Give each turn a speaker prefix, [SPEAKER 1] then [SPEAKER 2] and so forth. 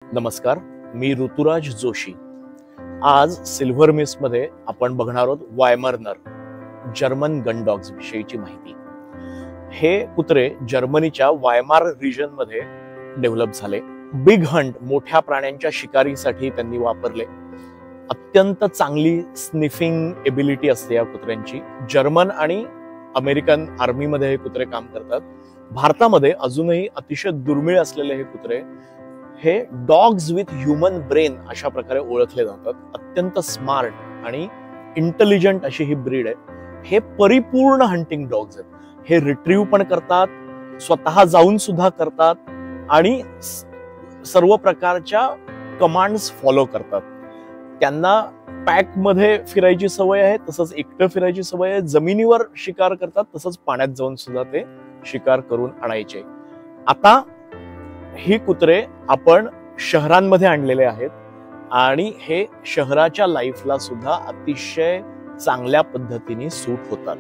[SPEAKER 1] नमस्कार, मी ऋतुराज जोशी। आज silver mist मध्ये आपण बघणार आहोत वायमर्नर जर्मन गन डॉग्स विषयीची माहिती। हे कुत्रे जर्मनीच्या वायमार रिजन मध्ये डेव्हलप झाले। बिग हंट मोठ्या प्राण्यांच्या शिकारीसाठी त्यांनी वापरले। अत्यंत चांगली स्निफिंग एबिलिटी असते या कुत्र्यांची। जर्मन आणि अमेरिकन आर्मी मध्ये हे कुत्रे काम करतात। भारतामध्ये अजूनही अतिशय दुर्मिळ असलेले हे कुत्रे हे डॉग्स विथ ह्यूमन ब्रेन अशा प्रकारे ओळखले जातात। अत्यंत स्मार्ट आणि इंटेलिजंट अशी ही ब्रीड आहे। हे परिपूर्ण हंटिंग डॉग्स आहेत। हे रिट्रीव्ह पण करतात, स्वतः जाऊन सुद्धा करतात आणि सर्व प्रकारच्या कमांड्स फॉलो करतात। त्यांना पॅक मध्ये फिरायची सवय आहे, तसंच एकटं फिरायची सवय आहे। जमिनीवर शिकार करतात, तसंच पाण्यात जाऊन सुद्धा ते शिकार करून आणायचे। आता ही कुत्रे आपण शहरांमध्ये आणलेले आहेत आणि हे शहराच्या लाईफला सुद्धा अतिशय चांगल्या पद्धतीने सूट होतात।